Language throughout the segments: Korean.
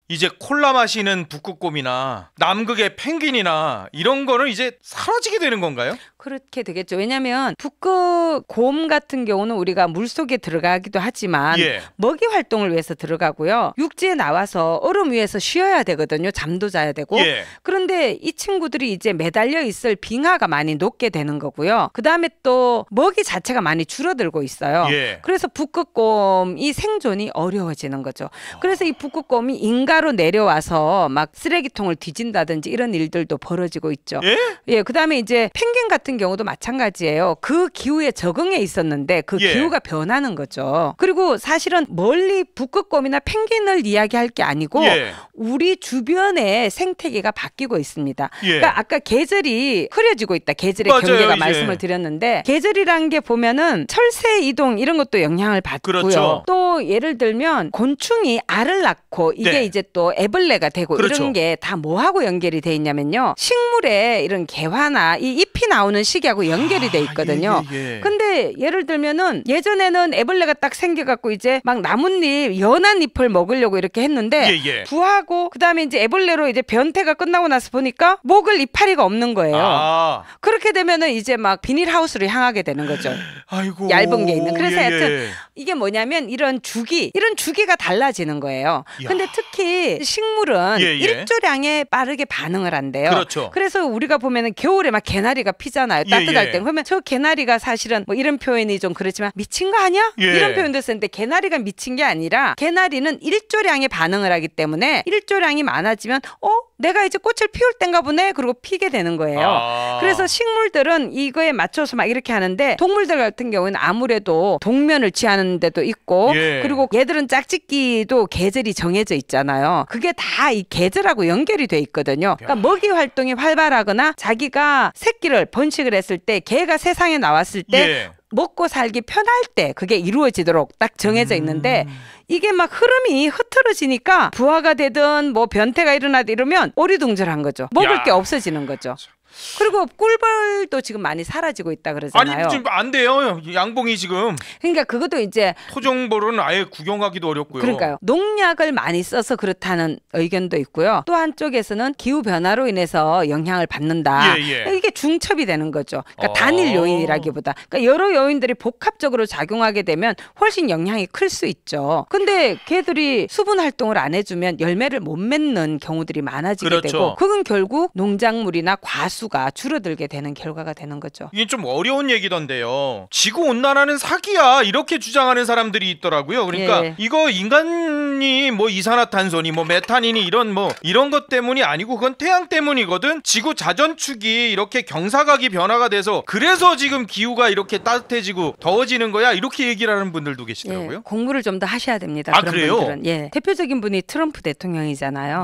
이제 콜라 마시는 북극곰이나 남극의 펭귄이나 이런 거는 이제 사라지게 되는 건가요? 그렇게 되겠죠. 왜냐하면 북극곰 같은 경우는 우리가 물속에 들어가기도 하지만 예. 먹이 활동을 위해서 들어가고요. 육지에 나와서 얼음 위에서 쉬어야 되거든요. 잠도 자야 되고. 예. 그런데 이 친구들이 이제 매달려 있을 빙하가 많이 녹게 되는 거고요. 그다음에 또 먹이 자체가 많이 줄어들고 있어요. 예. 그래서 북극곰이 생존이 어려워지는 거죠. 그래서 이 북극곰이 인가로 내려와서 막 쓰레기통을 뒤진다든지 이런 일들도 벌어지고 있죠. 예? 예, 그다음에 이제 펭귄 같은 경우도 마찬가지예요. 그 기후에 적응해 있었는데 그 예. 기후가 변하는 거죠. 그리고 사실은 멀리 북극곰이나 펭귄을 이야기할 게 아니고 예. 우리 주변의 생태계가 바뀌고 있습니다. 예. 그러니까 아까 계절이 흐려지고 있다. 계절의 맞아요, 경계가 이제. 말씀을 드렸는데 계절이라는 게 보면은 철새 이동 이런 것도 영향을 받고요. 그렇죠. 또 예를 들면 곤충이 알을 낳고 이게 네. 이제 또 애벌레가 되고 그렇죠. 이런 게 다 뭐하고 연결이 돼 있냐면요. 식물의 이런 개화나 이 잎이 나오는 시기하고 연결이 돼 있거든요. 예. 근데 예를 들면은 예전에는 애벌레가 딱 생겨갖고 이제 막 나뭇잎 연한 잎을 먹으려고 이렇게 했는데 예. 부하고 그다음에 이제 애벌레로 이제 변태가 끝나고 나서 보니까 먹을 이파리가 없는 거예요. 아. 그렇게 되면은 이제 막 비닐하우스로 향하게 되는 거죠. 아이고. 얇은 게 있는. 그래서 예, 하여튼 이게 뭐냐면 이런 주기가 달라지는 거예요. 이야. 근데 특히 식물은 예. 일조량에 빠르게 반응을 한대요. 그렇죠. 그래서 우리가 보면은 겨울에 막 개나리가 피잖아요. 따뜻할 예. 때. 그러면 저 개나리가 사실은 뭐 이런 표현이 좀 그렇지만 미친 거 아니야? 예. 이런 표현도 쓰는데 개나리가 미친 게 아니라 개나리는 일조량에 반응을 하기 때문에 일조량이 많아지면 내가 이제 꽃을 피울 땐가 보네. 그리고 피게 되는 거예요. 아. 그래서 식물들은 이거에 맞춰서 막 이렇게 하는데 동물들 같은 경우는 아무래도 동면을 취하는 데도 있고 예. 그리고 얘들은 짝짓기도 계절이 정해져 있잖아요. 그게 다 이 계절하고 연결이 돼 있거든요. 그러니까 먹이 활동이 활발하거나 자기가 새끼를 번식을 했을 때 개가 세상에 나왔을 때 예. 먹고 살기 편할 때 그게 이루어지도록 딱 정해져 있는데 이게 막 흐름이 흐트러지니까 부화가 되든 뭐 변태가 일어나든 이러면 오리둥절한 거죠. 먹을 게 없어지는 거죠. 그리고 꿀벌도 지금 많이 사라지고 있다 그러잖아요. 아니 지금 안 돼요. 양봉이 지금 그러니까 그것도 이제 토종벌은 아예 구경하기도 어렵고요. 그러니까요. 농약을 많이 써서 그렇다는 의견도 있고요. 또 한쪽에서는 기후 변화로 인해서 영향을 받는다. 예. 이게 중첩이 되는 거죠. 그러니까 단일 요인이라기보다 그러니까 여러 요인들이 복합적으로 작용하게 되면 훨씬 영향이 클 수 있죠. 근데 개들이 수분 활동을 안 해주면 열매를 못 맺는 경우들이 많아지게 그렇죠. 되고 그건 결국 농작물이나 과수가 줄어들게 되는 결과가 되는 거죠. 이게 좀 어려운 얘기던데요. 지구온난화는 사기야 이렇게 주장하는 사람들이 있더라고요. 그러니까 예. 이거 인간이 뭐 이산화탄소니 뭐 메탄이니 이런 것 때문이 아니고 그건 태양 때문이거든. 지구 자전축이 이렇게 경사각이 변화가 돼서 그래서 지금 기후가 이렇게 따뜻해지고 더워지는 거야 이렇게 얘기를 하는 분들도 계시더라고요. 예, 공부를 좀 더 하셔야 됩니다. 아, 그런 그래요? 분들은. 예, 대표적인 분이 트럼프 대통령이잖아요.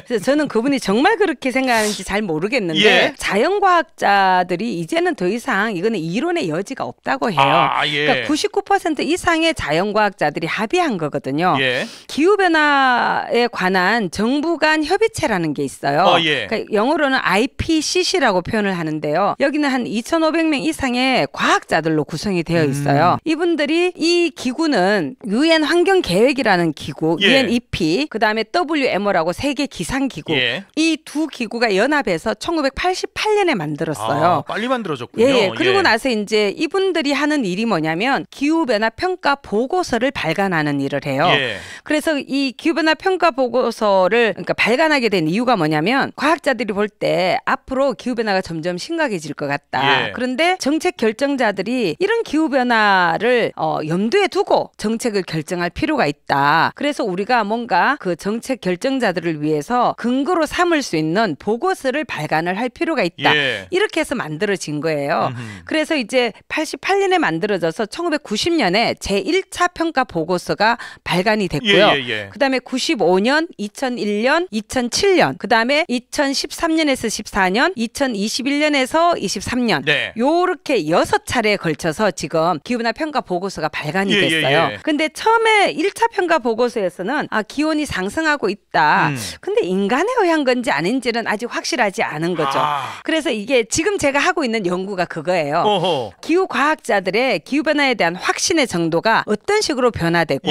그래서 저는 그분이 정말 그렇게 생각하는지 잘 모르겠는데 예. 자연과학자들이 이제는 더 이상 이거는 이론의 여지가 없다고 해요. 예. 그러니까 99% 이상의 자연과학자들이 합의한 거거든요. 예. 기후변화에 관한 정부 간 협의체라는 게 있어요. 예. 그러니까 영어로는 IPCC라고 표현을 하는데요. 여기는 한 2,500명 이상의 과학자들로 구성이 되어 있어요. 이분들이 이 기구는 UN 환경계획이라는 기구, 예. UNEP, 그다음에 WMO라고 세계 기상기구. 예. 이 두 기구가 연합해서 1988년에 만들었어요. 빨리 만들어졌군요. 예. 그리고 나서 이제 이분들이 하는 일이 뭐냐면 기후변화 평가 보고서를 발간하는 일을 해요. 예. 그래서 이 기후변화 평가 보고서를 그러니까 발간하게 된 이유가 뭐냐면 과학자들이 볼 때 앞으로 기후변화가 점점 심각해질 것 같다. 예. 그런데 정책 결정자들이 이런 기후변화를 염두에 두고 정책을 결정할 필요가 있다. 그래서 우리가 뭔가 그 정책 결정자들을 위해서 근거로 삼을 수 있는 보고서를 발간을 할 필요가 있다. 예. 이렇게 해서 만들어진 거예요. 그래서 이제 88년에 만들어져서 1990년에 제1차 평가 보고서가 발간이 됐고요. 예. 그다음에 95년, 2001년, 2007년, 그다음에 2013년에서 14년, 2021년에서 23년. 네. 요렇게 6차례에 걸쳐서 지금 기후변화 평가 보고서가 발간이 예, 됐어요. 예. 근데 처음에 1차 평가 보고서에서는 기온이 상승하고 있다. 근데 인간에 의한 건지 아닌지는 아직 확실하지 않은 거죠. 거죠. 그래서 이게 지금 제가 하고 있는 연구가 그거예요. 어허. 기후 과학자들의 기후 변화에 대한 확신의 정도가 어떤 식으로 변화되고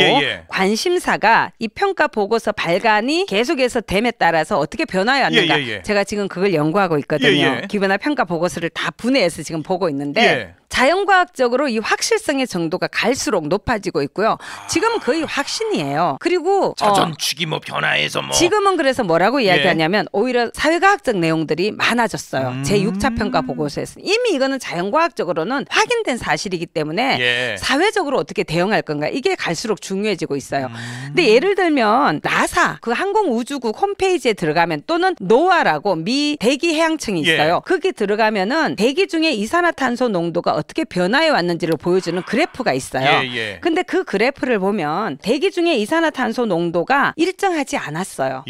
관심사가 이 평가 보고서 발간이 계속해서 됨에 따라서 어떻게 변화해 왔는가. 제가 지금 그걸 연구하고 있거든요. 기후 변화 평가 보고서를 다 분해해서 지금 보고 있는데 자연과학적으로 이 확실성의 정도가 갈수록 높아지고 있고요. 지금은 거의 확신이에요. 그리고 자전축이 뭐 변화해서 뭐 지금은 그래서 뭐라고 이야기하냐면 오히려 사회과학적 내용들이 많아졌어요. 제6차 평가 보고서에서. 이미 이거는 자연과학적으로는 확인된 사실이기 때문에 사회적으로 어떻게 대응할 건가 이게 갈수록 중요해지고 있어요. 근데 예를 들면 나사 그 항공우주국 홈페이지에 들어가면 또는 노아라고 미 대기해양청이 있어요. 거기 들어가면은 대기 중에 이산화탄소 농도가 어떻게 변화해 왔는지를 보여주는 그래프가 있어요. 근데 그 그래프를 보면 대기 중에 이산화탄소 농도가 일정하지 않았어요.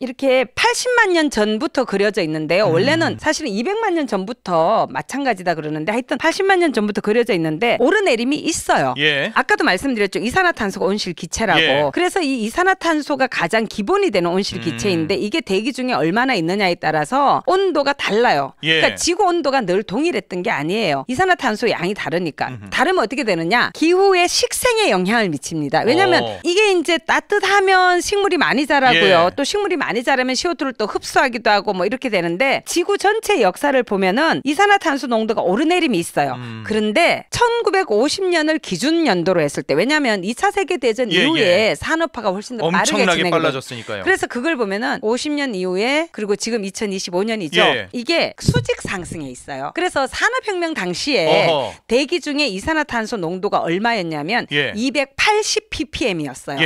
이렇게 80만 년 전부터 그려져 있는데요. 원래는 사실은 200만 년 전부터 마찬가지다 그러는데 하여튼 80만 년 전부터 그려져 있는데 오르내림이 있어요. 아까도 말씀드렸죠. 이산화탄소가 온실 기체라고. 그래서 이 이산화탄소가 가장 기본이 되는 온실 기체인데 이게 대기 중에 얼마나 있느냐에 따라서 온도가 달라요. 그러니까 지구 온도가 늘 동일했던 게 아니에요. 이산화탄소 양이 다르니까. 다르면 어떻게 되느냐? 기후의 식생에 영향을 미칩니다. 왜냐하면 이게 이제 따뜻하면 식물이 많이 자라고요. 또 식물이 많이 자라면 CO2를 또 흡수하기도 하고 뭐 이렇게 되는데 지구 전체 역사를 보면은 이산화탄소 농도가 오르내림이 있어요. 그런데 1950년을 기준 연도로 했을 때 왜냐하면 2차 세계대전 이후에 산업화가 훨씬 더 빠르게 엄청나게 빨라졌으니까요. 그래서 그걸 보면은 50년 이후에 그리고 지금 2025년이죠. 이게 수직 상승에 있어요. 그래서 산업혁명 당시에 대기 중에 이산화탄소 농도가 얼마였냐면 280 ppm이었어요.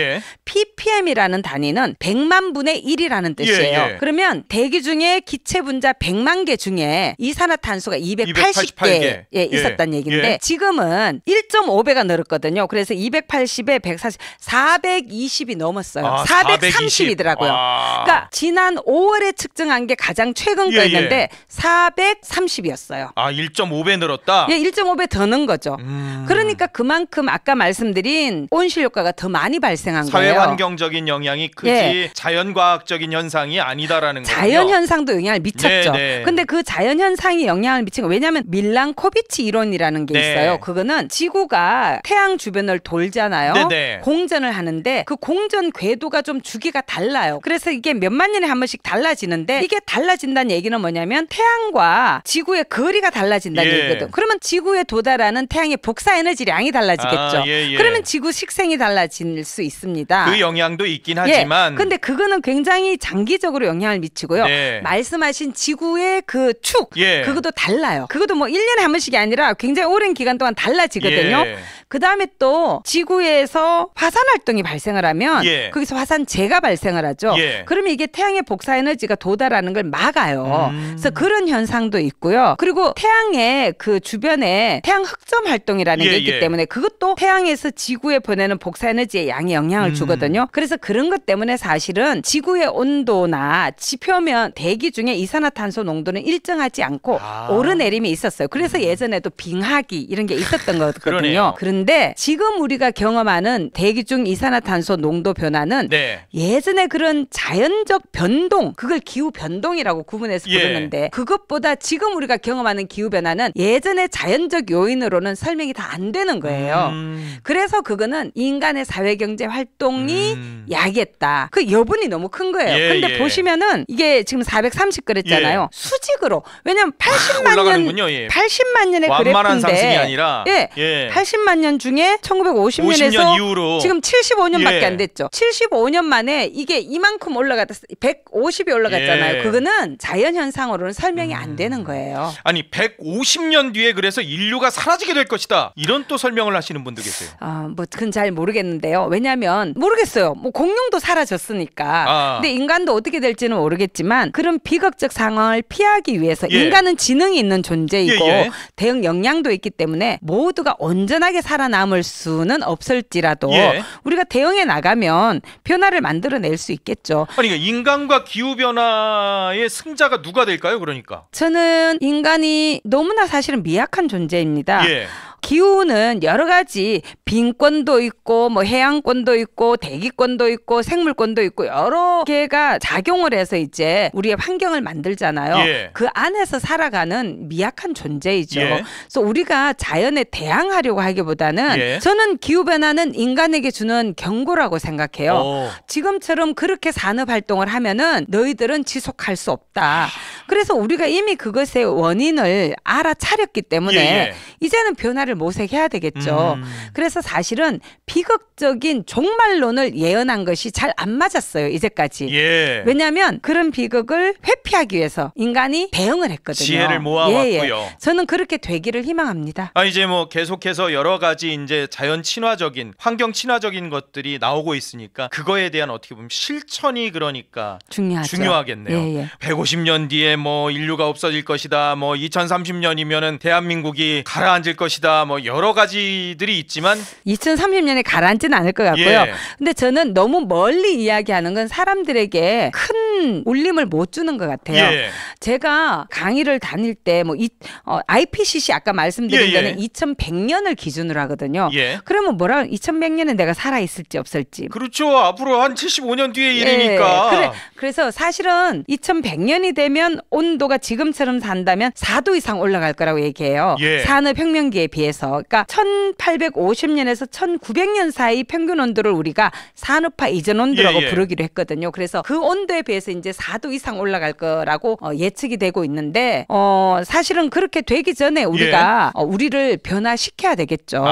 ppm이라는 단위는 100만 분의 1이라는 뜻이에요. 그러면 대기 중에 기체 분자 100만 개 중에 이산화탄소가 280개 있었단 얘기인데 지금은 1.5배가 늘었거든요. 그래서 280에 140, 420이 넘었어요. 430이더라고요. 그러니까 지난 5월에 측정한 게 가장 최근 거였는데 430이었어요. 1.5배 늘었다? 1.5배 더 는 거죠. 그러니까 그만큼 아까 말씀드린 온실 효과가 더 많이 발생한 거예요. 사회환경적인 영향이 크지 자연과학적인 현상이 아니다라는 거예요. 자연현상도 영향을 미쳤죠. 근데 그 자연현상이 영향을 미친 거 왜냐하면 밀랑코비치 이론이라는 게 있어요. 그거는 지구가 태양 주변을 돌잖아요. 공전을 하는데 그 공전 궤도가 좀 주기가 달라요. 그래서 이게 몇만 년에 한 번씩 달라지는데 이게 달라진다는 얘기는 뭐냐면 태양과 지구의 거리가 달라진다는 얘기거든. 그러면 지구에 도달하는 태양의 복사 에너지량이 달라지겠죠. 그러면 지구 식생이 달라질 수 있습니다. 그 영향도 있긴 하지만 근데 그거는 굉장히 장기적으로 영향을 미치고요. 말씀하신 지구의 그 축 그것도 달라요. 그것도 뭐 1년에 한 번씩이 아니라 굉장히 오랜 기간 동안 달라지거든요. 그다음에 또 지구에서 화산 활동이 발생을 하면 거기서 화산재가 발생을 하죠. 그러면 이게 태양의 복사 에너지가 도달하는 걸 막아요. 그래서 그런 현상도 있고요. 그리고 태양의 그 주변에 태양 흑점 활동이라는 게 있기 때문에 그것도 태양에서 지구에 보내는 복사 에너지의 양에 영향을 주거든요. 그래서 그런 것 때문에 사실은 지구의 온도나 지표면 대기 중에 이산화탄소 농도는 일정하지 않고 오르내림이 있었어요. 그래서 예전에도 빙하기 이런 게 있었던 거거든요. 그런데 지금 우리가 경험하는 대기 중 이산화탄소 농도 변화는 예전에 그런 자연적 변동 그걸 기후 변동이라고 구분해서 부르는데 그것보다 지금 우리가 경험하는 기후 변화는 예전의 자연적 요인으로는 설명이 다 안 되는 거예요. 그래서 그거는 인간의 사회경제 활동이 야기했다. 그 여분이 너무 큰 거예요. 근데 보시면은 이게 지금 430 그랬잖아요. 수직으로. 왜냐면 80만 년의 그래프인데 상승이 아니라 80만 년 중에 1950년에서 이후로 지금 75년밖에 안 됐죠. 75년 만에 이게 이만큼 올라갔다 150이 올라갔잖아요. 그거는 자연 현상으로는 설명이 안 되는 거예요. 아니 150년 뒤에 그래서 인류가 사라지게 될 것이다. 이런 또 설명을 하시는 분도 계세요. 뭐 그건 잘 모르겠는데요. 왜냐하면 모르겠어요. 뭐 공룡도 사라졌으니까. 근데 인간도 어떻게 될지는 모르겠지만 그런 비극적 상황을 피하기 위해서 인간은 지능이 있는 존재이고 대응 역량도 있기 때문에 모두가 온전하게 살아남을 수는 없을지라도 우리가 대응해 나가면 변화를 만들어낼 수 있겠죠. 그러니까 인간과 기후변화의 승자가 누가 될까요? 그러니까 저는 인간이 너무나 사실은 미약한 존재입니다. 기후는 여러 가지 빈권도 있고 뭐 해양권도 있고 대기권도 있고 생물권도 있고 여러 개가 작용을 해서 이제 우리의 환경을 만들잖아요. 예. 그 안에서 살아가는 미약한 존재이죠. 예. 그래서 우리가 자연에 대항하려고 하기보다는 예. 저는 기후변화는 인간에게 주는 경고라고 생각해요. 오. 지금처럼 그렇게 산업 활동을 하면은 너희들은 지속할 수 없다. 그래서 우리가 이미 그것의 원인을 알아차렸기 때문에 예. 이제는 변화를 모색해야 되겠죠. 그래서 사실은 비극적인 종말론을 예언한 것이 잘 안 맞았어요. 이제까지. 예. 왜냐하면 그런 비극을 회피하기 위해서 인간이 대응을 했거든요. 지혜를 모아왔고요. 예. 저는 그렇게 되기를 희망합니다. 이제 뭐 계속해서 여러 가지 이제 자연 친화적인 환경 친화적인 것들이 나오고 있으니까 그거에 대한 어떻게 보면 실천이 그러니까 중요하죠. 중요하겠네요. 예. 150년 뒤에 뭐 인류가 없어질 것이다. 뭐 2030년이면은 대한민국이 가라앉을 것이다. 뭐 여러 가지들이 있지만 2030년에 가라앉지는 않을 것 같고요. 예. 근데 저는 너무 멀리 이야기하는 건 사람들에게 큰 울림을 못 주는 것 같아요. 예. 제가 강의를 다닐 때 뭐 IPCC 아까 말씀드린 예. 거는 2100년을 기준으로 하거든요. 예. 그러면 2100년에 내가 살아 있을지 없을지. 그렇죠. 앞으로 한 75년 뒤의 일이니까. 그래서 사실은 2100년이 되면 온도가 지금처럼 산다면 4도 이상 올라갈 거라고 얘기해요. 예. 산업혁명기에 비해서. 그러니까 1850년에서 1900년 사이 평균 온도를 우리가 산업화 이전 온도라고 예. 부르기로 했거든요. 그래서 그 온도에 비해서 이제 4도 이상 올라갈 거라고 예측이 되고 있는데 사실은 그렇게 되기 전에 우리가 우리를 변화시켜야 되겠죠.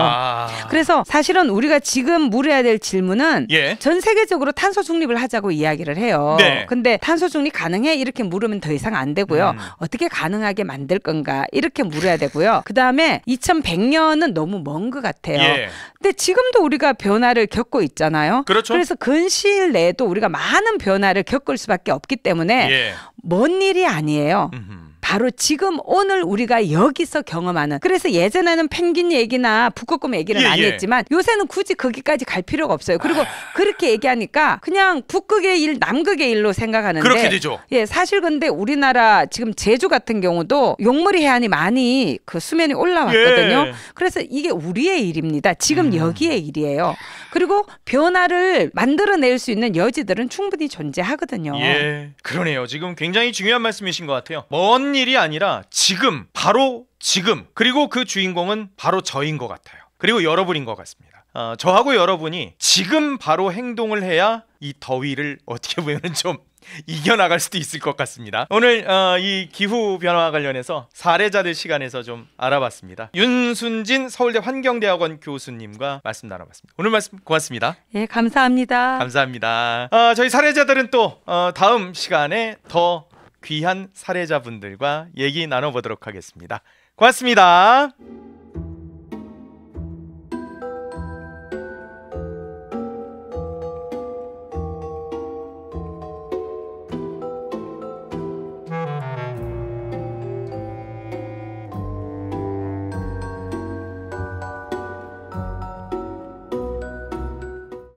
그래서 사실은 우리가 지금 물어야 될 질문은 예. 전 세계적으로 탄소 중립을 하자고 이야기를 해요. 네. 근데 탄소 중립 가능해? 이렇게 물으면 더 이상 안 되고요. 어떻게 가능하게 만들 건가? 이렇게 물어야 되고요. 그다음에 2100년은 너무 먼 것 같아요. 예. 근데 지금도 우리가 변화를 겪고 있잖아요. 그렇죠. 그래서 근시일 내에도 우리가 많은 변화를 겪을 수밖에 없기 때문에 예. 먼 일이 아니에요. 바로 지금 오늘 우리가 여기서 경험하는. 그래서 예전에는 펭귄 얘기나 북극곰 얘기를 많이 했지만 요새는 굳이 거기까지 갈 필요가 없어요. 그리고 그렇게 얘기하니까 그냥 북극의 일, 남극의 일로 생각하는데 그렇게 되죠. 예, 사실 근데 우리나라 지금 제주 같은 경우도 용머리 해안이 많이 그 수면이 올라왔거든요. 예. 그래서 이게 우리의 일입니다. 지금 여기의 일이에요. 그리고 변화를 만들어낼 수 있는 여지들은 충분히 존재하거든요. 예, 그러네요. 지금 굉장히 중요한 말씀이신 것 같아요. 먼 일이 아니라 지금, 바로 지금. 그리고 그 주인공은 바로 저인 것 같아요. 그리고 여러분인 것 같습니다. 저하고 여러분이 지금 바로 행동을 해야 이 더위를 어떻게 보면 좀 이겨나갈 수도 있을 것 같습니다. 오늘 이 기후 변화와 관련해서 사례자들 시간에서 좀 알아봤습니다. 윤순진 서울대 환경대학원 교수님과 말씀 나눠봤습니다. 오늘 말씀 고맙습니다. 예, 감사합니다. 감사합니다. 저희 사례자들은 또 다음 시간에 더 귀한 사례자분들과 얘기 나눠보도록 하겠습니다. 고맙습니다.